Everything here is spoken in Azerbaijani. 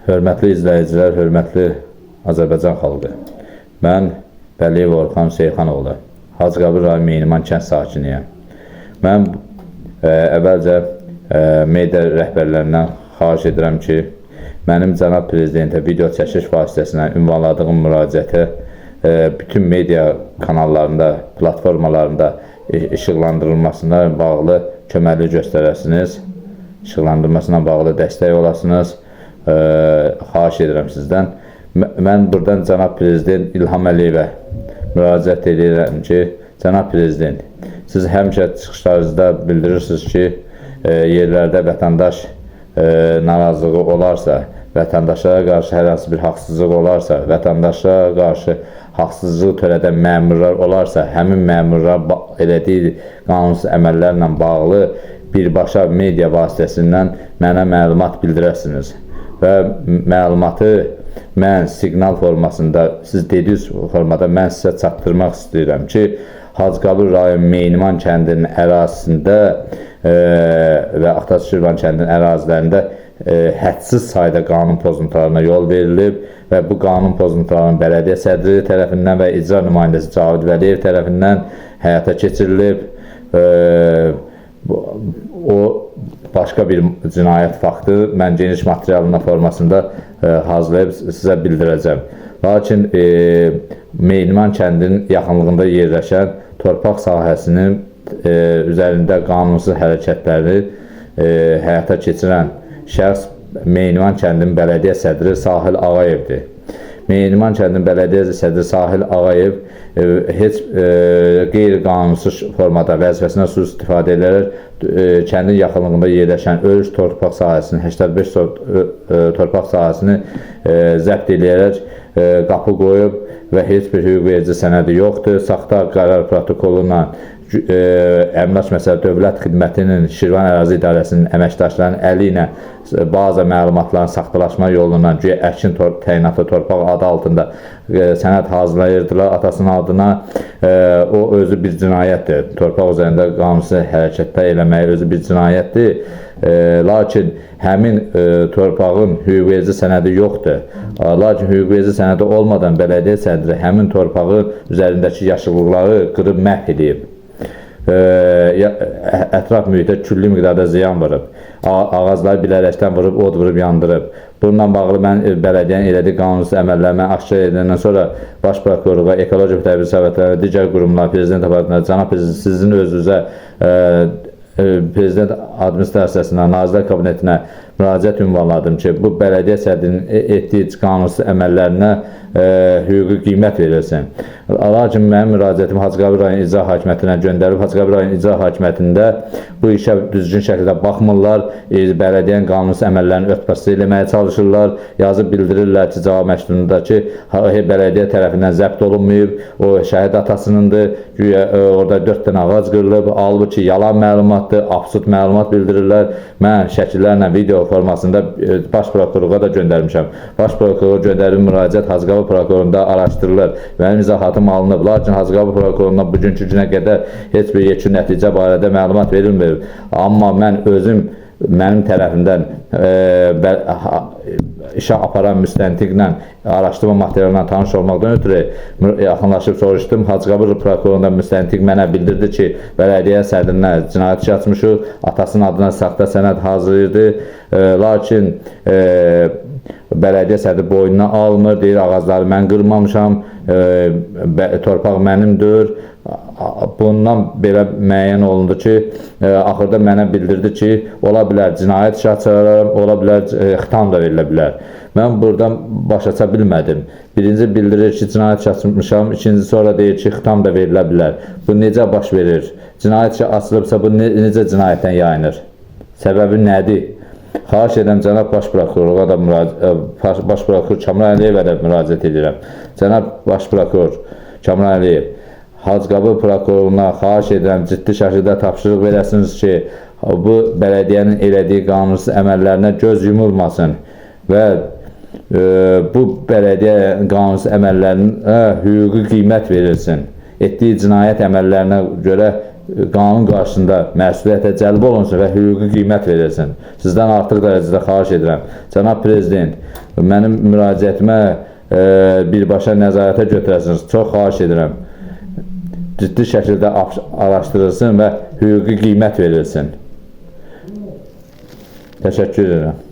Hörmətli izləyicilər, hörmətli Azərbaycan xalqı. Mən Bəliyev Orxan Şeyxanoğlu, Hacıqabul rayon Meyniman kənd sakiniyəm. Mən əvvəlcə media rəhbərlərindən xahiş edirəm ki, mənim cənab prezidentə video çəkiliş vasitəsilə ünvanladığım müraciətə bütün media kanallarında, platformalarında işıqlandırılmasına bağlı köməklik göstərəsiniz, işıqlandırmasına bağlı dəstək olasınız. Xahiş edirəm sizdən. Mən buradan cənab prezident İlham Əliyevə müraciət edirəm ki, cənab prezident, siz həmişə çıxışlarınızda bildirirsiniz ki, yerlərdə vətəndaş narazılığı olarsa, vətəndaşlara qarşı hər hansı bir haqsızlıq olarsa, vətəndaşlara qarşı haqsızlıq törədən məmurlar olarsa, həmin məmurlar elədiyi qanunsuz əməllərlə bağlı birbaşa media vasitəsindən mənə məlumat bildirəsiniz. Və məlumatı mən siqnal formasında, siz dediyiniz formada mən sizə çatdırmaq istəyirəm ki, Hacıqabul rayon Meyniman kəndinin ərazisində və Axtaş Şirvan kəndinin ərazilərində hədsiz sayda qanun pozuntularına yol verilib və bu qanun pozuntularının bələdiyyə sədri tərəfindən və icra nümayəndəsi Cavid Vəliyev tərəfindən həyata keçirilib. O başqa bir cinayət faktı mən geniş materialının formasında hazırlayıb sizə bildirəcəm. Lakin Meyniman kəndinin yaxınlığında yerləşən torpaq sahəsinin üzərində qanunsuz hərəkətləri həyata keçirən şəxs Meyniman kəndinin bələdiyyə sədri Sahil Ağayevdir. Meyniman kəndinin bələdiyyə sədri Sahil Ağayev heç qeyri-qanunsuz formada vəzifəsindən sui-istifadə edərək kəndin yaxınlığında yerləşən örüş torpaq sahəsini, 85 torpaq sahəsini zəbt edərək qapı qoyub və heç bir hüquq verici sənədi yoxdur. Saxta qərar protokolundan Əmlak Məsələ Dövlət Xidmətinin Şirvan Ərazi İdarəsinin əməkdaşlarının əli ilə bazı məlumatların saxtalaşma yolundan güya əkin təyinatlı torpaq adı altında sənəd hazırlayırdılar atasının adına. O özü bir cinayətdir. Torpaq üzərində qanunsuz hərəkətlər eləməyi özü bir cinayətdir. Lakin həmin torpağın hüquq-verici sənədi yoxdur. Lakin hüquq-verici sənədi olmadan bələdiyyə sədri həmin torpağın üzərindəki yaşıllıqları qırıb məhv edib. Ətraf mühitə külli miqdarda ziyan vurub. Ağacları bilərəkdən vurub, od vurub yandırıb. Bununla bağlı mən bələdiyyənin elədiyi qanunsuz əməllərini aşkar edəndən sonra Baş Prokurorluğa, Ekoloji Təbii Səhvətlərə, digər qurumlar, Prezident aparatına, cənab prezident, sizin özünüzə Prezident Administrasiyasına, Nazirlər Kabinetinə müraciət ünvanladım ki, bu bələdiyyə sədrinin etdiyi qanunsuz əməllərinə hüquqi qiymət verilsin. Lakin mənim müraciətim Hacıqabul rayon İcra Hakimiyyətinə göndərib. Hacıqabul rayon İcra Hakimiyyətində bu işə düzgün şəkildə baxmırlar, bələdiyyənin qanunsuz əməllərini örtbas eləməyə çalışırlar. Yazıb bildirirlər ki, cavab məktubunda ki, bələdiyyə tərəfindən zəbt olunmayıb, o şəhid atasınındır, orada 4 dənə ağac qırılıb, halbuki yalan məlumatdır, absurd məlumat bildirirlər. Mən şəkillərlə video formasında Baş Prokurorluğa da göndərmişəm. Baş Prokuror göndərib müraciət Hacıqabul prokurorunda araşdırılır. Mənim izahatım alınıb. Lakin Hacıqabul prokurorundan bugünkü günə qədər heç bir yekun nəticə barədə məlumat verilmir. Amma mən özüm mənim tərəfimdən işə aparan müstəntiqlə araşdırma materialına tanış olmaqdan ötürü yaxınlaşıb soruşdum. Hacıqabul prokurorunda müstəntiq mənə bildirdi ki, bələdiyyə sədrinə cinayət işi açmışıq, atasının adına saxta sənəd hazırlayırdı. Lakin bələdiyyə sədri boynuna almır, deyir ağacları mən qırmamışam, torpaq mənimdir. Bundan belə müəyyən olundu ki, axırda mənə bildirdi ki, ola bilər cinayət işi açarım, ola bilər xitam da verilə bilər. Mən buradan baş aça bilmədim. Birinci bildirir ki, cinayət işi açmışam, ikinci sonra deyir ki, xitam da verilə bilər. Bu necə baş verir? Cinayət işi açılıbsa bu necə cinayətdən yayınır? Səbəbi nədir? Xahiş edirəm, cənab Baş Prokurorluğa da Baş Prokuror Kamran Əliyevə də müraciət edirəm. Cənab Baş Prokuror Kamran Əliyev, Hacıqabul prokurorluğuna xahiş edirəm, ciddi şəkildə tapşırıq verəsiniz ki, bu bələdiyyənin elədiyi qanunsuz əməllərinə göz yumulmasın və bu bələdiyyə qanunsuz əməllərinə hüquqi qiymət verilsin. Etdiyi cinayət əməllərinə görə qanun qarşısında məsuliyyətə cəlb olunsun və hüquqi qiymət verilsin. Sizdən artıq dərəcədə xahiş edirəm. Cənab Prezident, mənim müraciətimə birbaşa nəzarətə götürəsiniz. Çox xahiş edirəm. Ciddi şəkildə araşdırılsın və hüquqi qiymət verilsin. Təşəkkür edirəm.